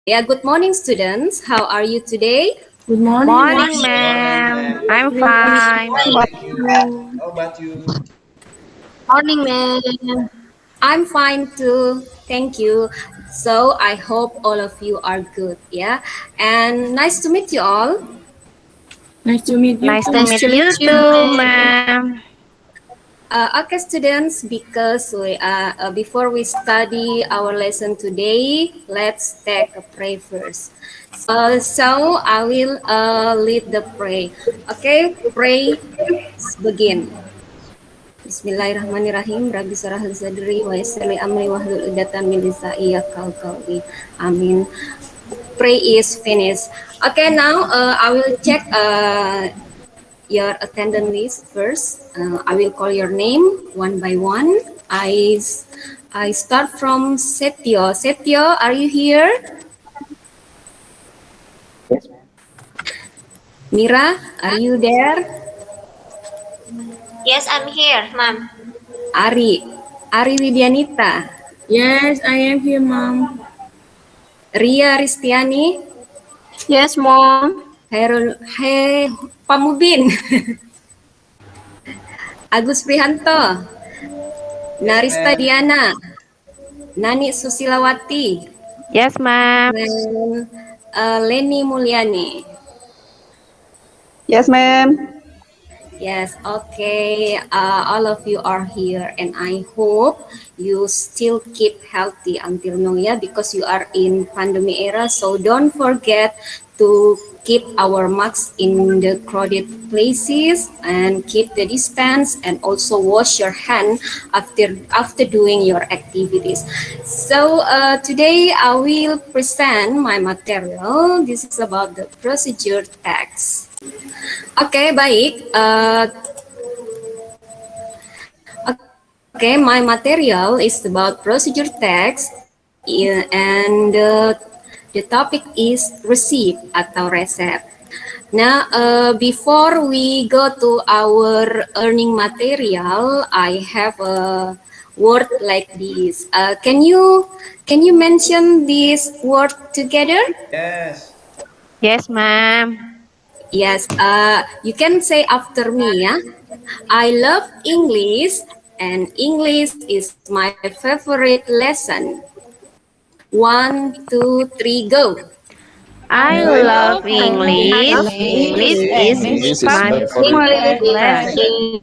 Yeah, good morning, students. How are you today? Good morning. Morning, ma'am. I'm fine. Thank you. How about you? Morning, ma'am. I'm fine too. Thank you. So I hope all of you are good. Yeah, and nice to meet you all. Nice to meet you. Nice to meet you too, ma'am. Okay, students. Because before we study our lesson today, let's take a pray first. So I will lead the pray. Okay, pray. Begin. Bismillahirrahmanirrahim. Rabbi syrah li sadri wa yassir li amri wahlul 'uqdatam min lisani yafqahu qawli. Amin. Pray is finished. Okay, now I will check your attendance list first. I will call your name one by one. I start from Setio. Setio, are you here? Mira, are you there? Yes, I'm here, ma'am. Ari Widianita. Yes, I am here, mom. Ria Ristiani. Yes, mom. Pamudin. Agus Prihanto. Narista Diana. Nani Susilawati. Yes, ma'am. Leni Mulyani. Yes, ma'am. Yes, okay. All of you are here, and I hope you still keep healthy until now, yeah, because you are in pandemic era. So don't forget to keep our masks in the crowded places and keep the distance, and also wash your hand after doing your activities. So today I will present my material. This is about the procedure text. Oke, baik. My material is about procedure text, and the topic is receipt atau resep. Now, before we go to our earning material, I have a word like this. Can you mention this word together? Yes. Yes, ma'am. Yes, you can say after me, yeah. I love English, and English is my favorite lesson. 1, 2, 3, go. I love English. English is my favorite lesson.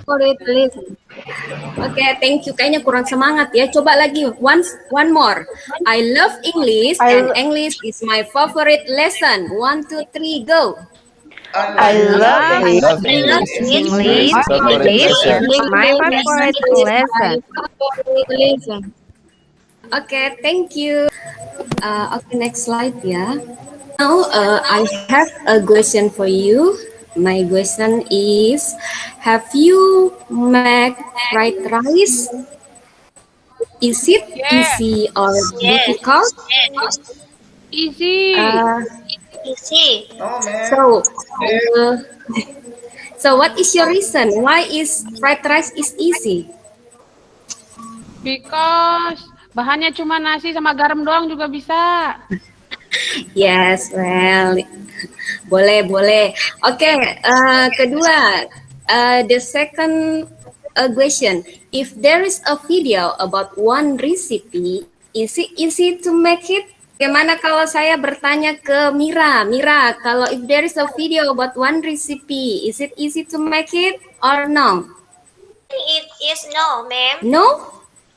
Favorite lesson. Oke, thank you. Kayaknya kurang semangat ya. Coba lagi, one more. I love English, and English is my favorite lesson. 1, 2, 3, go. I love English. English is my favorite lesson. Okay, thank you. Okay, next slide ya. Now, I have a question for you. My question is, have you made fried rice? Is it easy or difficult? Easy. Easy. Oh, man. So what is your reason? Why is fried rice is easy? Because bahannya cuma nasi sama garam doang juga bisa. Yes, well, boleh. Okay, kedua, the second question. If there is a video about one recipe, is it easy to make it? Bagaimana kalau saya bertanya ke Mira? Mira, kalau if there is a video about one recipe, is it easy to make it or no? It is no, ma'am. No?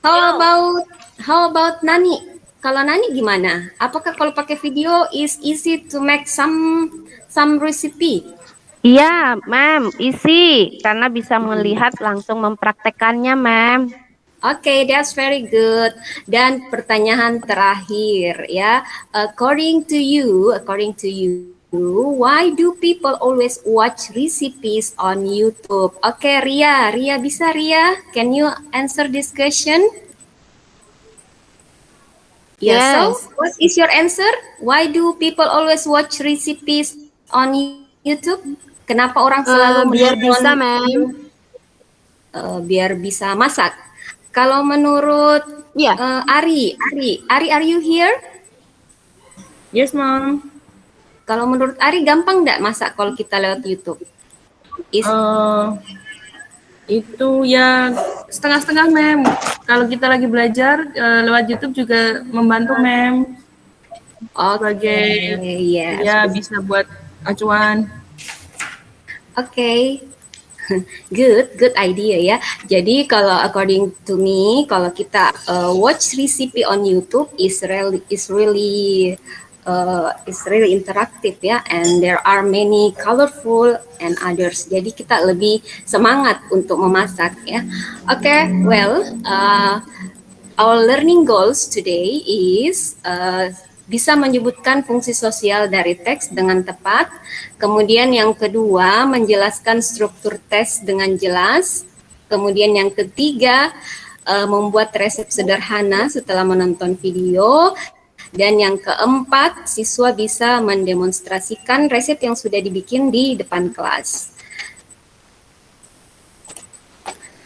No. How about Nani? Kalau Nani gimana? Apakah kalau pakai video is easy to make some recipe? Iya, ma'am, easy karena bisa melihat langsung mempraktekannya, ma'am. Okay, that's very good. Dan pertanyaan terakhir ya, according to you, why do people always watch recipes on YouTube? Okay, Ria bisa Ria? Can you answer this question? Yes. So what is your answer? Why do people always watch recipes on YouTube? Kenapa orang selalu Biar bisa, menonton, ma'am. biar bisa masak? Kalau menurut Iya. Ari, are you here? Yes, Mom. Kalau menurut Ari gampang nggak masak kalau kita lewat YouTube? Itu ya setengah-setengah, Mem. Kalau kita lagi belajar lewat YouTube juga membantu, Mem. Sebagai yes. ya bisa buat acuan. Okay. Good idea ya. Jadi kalau according to me, kalau kita watch recipe on YouTube is really interactive ya, and there are many colorful and others. Jadi kita lebih semangat untuk memasak ya. Okay, well, our learning goals today is bisa menyebutkan fungsi sosial dari teks dengan tepat. Kemudian yang kedua, menjelaskan struktur teks dengan jelas. Kemudian yang ketiga, membuat resep sederhana setelah menonton video. Dan yang keempat, siswa bisa mendemonstrasikan resep yang sudah dibikin di depan kelas.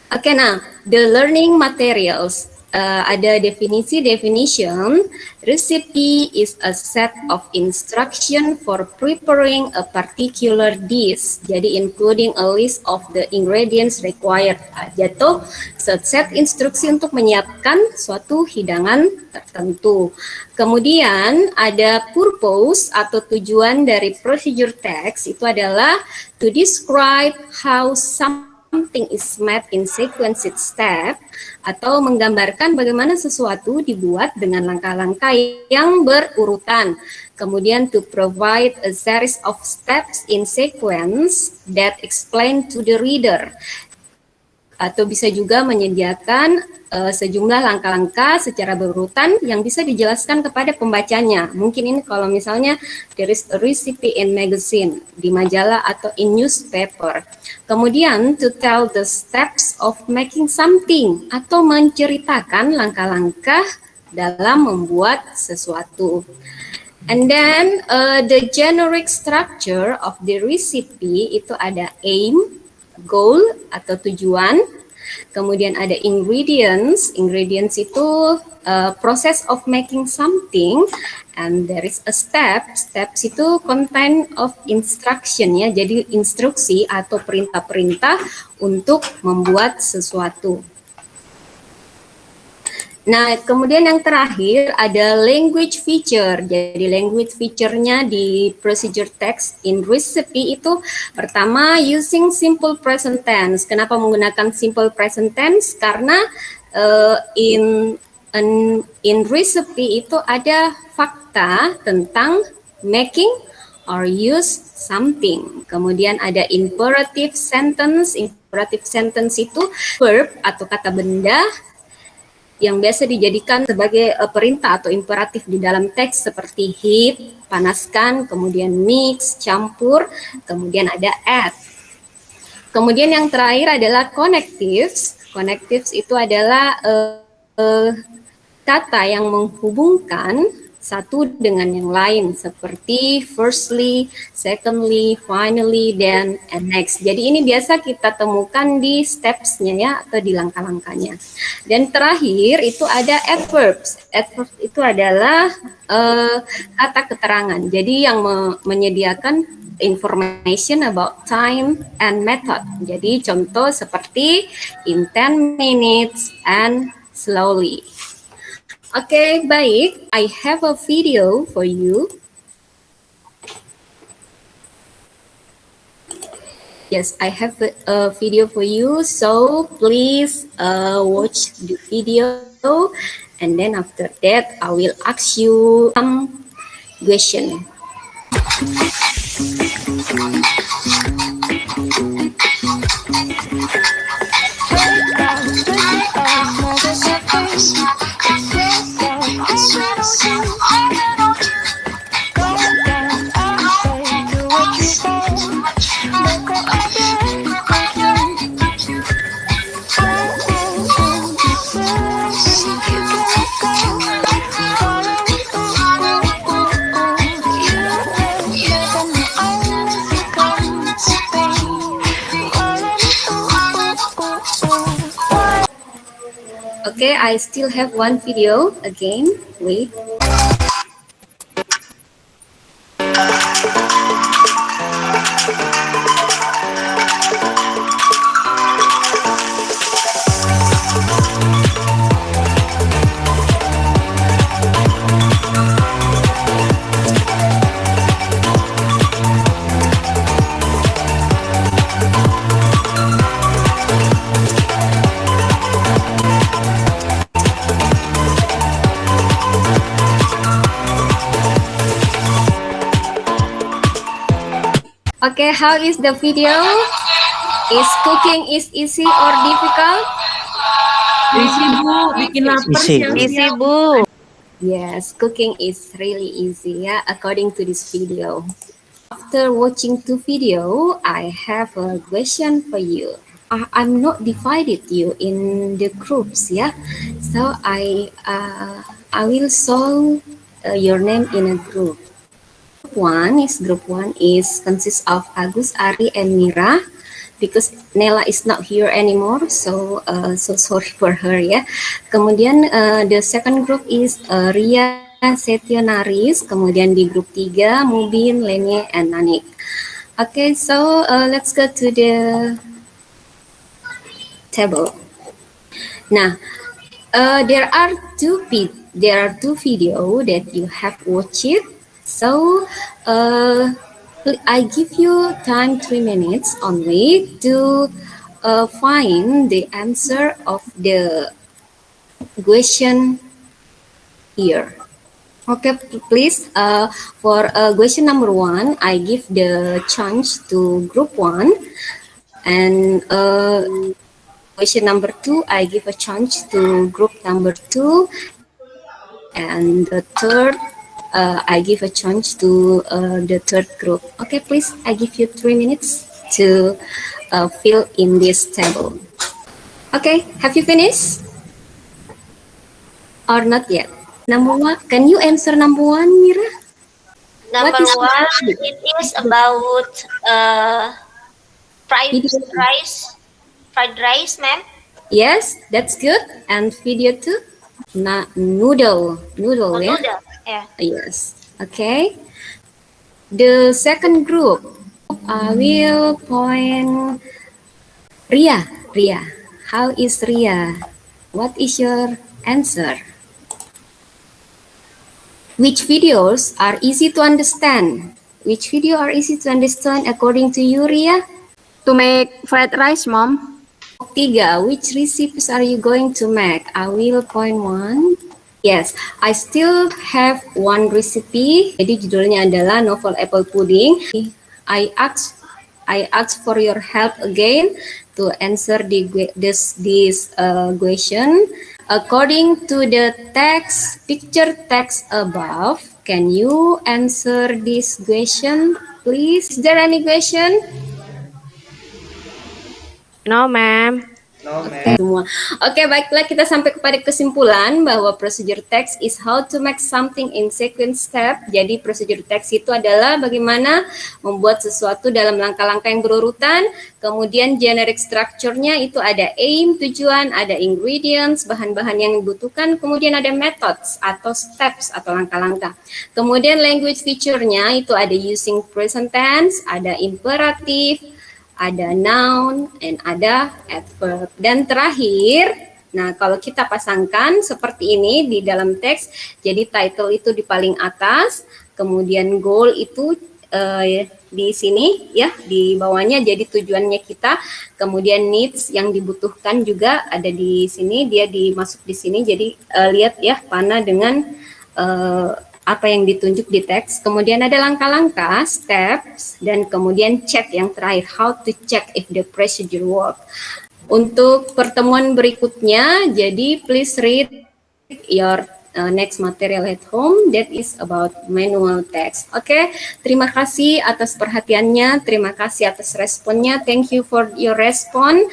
Oke, nah, the learning materials. Ada definition. Recipe is a set of instruction for preparing a particular dish. Jadi including a list of the ingredients required. Jatuh set instruksi untuk menyiapkan suatu hidangan tertentu. Kemudian ada purpose atau tujuan dari procedure text itu adalah to describe how something is made in sequenced step, atau menggambarkan bagaimana sesuatu dibuat dengan langkah-langkah yang berurutan. Kemudian to provide a series of steps in sequence that explain to the reader. Atau bisa juga menyediakan sejumlah langkah-langkah secara berurutan yang bisa dijelaskan kepada pembacanya. Mungkin ini kalau misalnya there is a recipe in magazine, di majalah atau in newspaper. Kemudian to tell the steps of making something, atau menceritakan langkah-langkah dalam membuat sesuatu. And then the generic structure of the recipe itu ada aim, goal atau tujuan. Kemudian ada ingredients itu process of making something, and there is a steps itu content of instruction ya, jadi instruksi atau perintah-perintah untuk membuat sesuatu. Nah, kemudian yang terakhir ada language feature. Jadi language feature-nya di procedure text in recipe itu pertama using simple present tense. Kenapa menggunakan simple present tense? Karena in recipe itu ada fakta tentang making or use something. Kemudian ada imperative sentence. Imperative sentence itu verb atau kata benda yang biasa dijadikan sebagai perintah atau imperatif di dalam teks seperti heat, panaskan, kemudian mix, campur, kemudian ada add. Kemudian yang terakhir adalah connectives. Connectives itu adalah kata yang menghubungkan satu dengan yang lain seperti firstly, secondly, finally, then, and next. Jadi ini biasa kita temukan di steps-nya ya, atau di langkah-langkahnya. Dan terakhir itu ada adverbs. Adverbs itu adalah kata keterangan. Jadi yang menyediakan information about time and method. Jadi contoh seperti in 10 minutes and slowly. Oke, baik. I have a video for you. Yes, I have a video for you. So please watch the video, and then after that, I will ask you some question. Okay, I still have one video again. Wait. Okay, how is the video? Is cooking is easy or difficult? Isi Bu, bikin lapar Isi. siang-siang. Isi Bu. Yes, cooking is really easy, yeah, according to this video. After watching two video, I have a question for you. I'm not divided you in the groups, yeah. So I will solve your name in a group. Group one is consists of Agus, Ari, and Mira. Because Nela is not here anymore, so sorry for her ya. Kemudian the second group is Ria, Setio, Naris. Kemudian di grup 3 Mubin, Lenye, and Nanik. Okay, so let's go to the table. Now, there are two video that you have watched. So I give you time 3 minutes only to find the answer of the question here. Okay, please. For question number 1, I give the chance to group 1, and question number 2, I give a chance to group number 2, and the third, I give a chance to the third group. Okay, please, I give you 3 minutes to fill in this table. Okay, have you finished? Or not yet? Number 1, can you answer number 1, Mira? Number What is 1, it is about fried rice. Fried rice, ma'am. Yes, that's good. And video 2? Noodle, Oh, yeah? noodle. Yeah. Yes, okay. The second group, I will point Ria. How is Ria? What is your answer? Which videos are easy to understand? Which video are easy to understand according to you, Ria? To make fried rice, Mom. 3, which recipes are you going to make? I will point 1. Yes, I still have one recipe. Jadi judulnya adalah novel apple pudding. I ask for your help again to answer this question. According to the picture text above, can you answer this question, please? Is there any question? No, ma'am. No, ma'am. Semua. Oke, baiklah, kita sampai kepada kesimpulan bahwa procedure text is how to make something in sequence step. Jadi procedure text itu adalah bagaimana membuat sesuatu dalam langkah-langkah yang berurutan. Kemudian generic structure-nya itu ada aim, tujuan, ada ingredients, bahan-bahan yang dibutuhkan, kemudian ada methods atau steps atau langkah-langkah. Kemudian language feature-nya itu ada using present tense, ada imperatif, ada noun, and ada adverb. Dan terakhir, nah kalau kita pasangkan seperti ini di dalam teks, jadi title itu di paling atas, kemudian goal itu di sini ya, di bawahnya jadi tujuannya kita, kemudian needs yang dibutuhkan juga ada di sini, dia dimasuk di sini, jadi lihat ya panah dengan apa yang ditunjuk di teks, kemudian ada langkah-langkah, steps, dan kemudian check yang terakhir, how to check if the procedure work. Untuk pertemuan berikutnya, jadi please read your next material at home, that is about manual text. Oke, terima kasih atas perhatiannya, terima kasih atas responnya, thank you for your respon.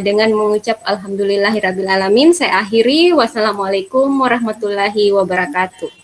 Dengan mengucap alhamdulillahirabbil alamin, saya akhiri. Wassalamualaikum warahmatullahi wabarakatuh.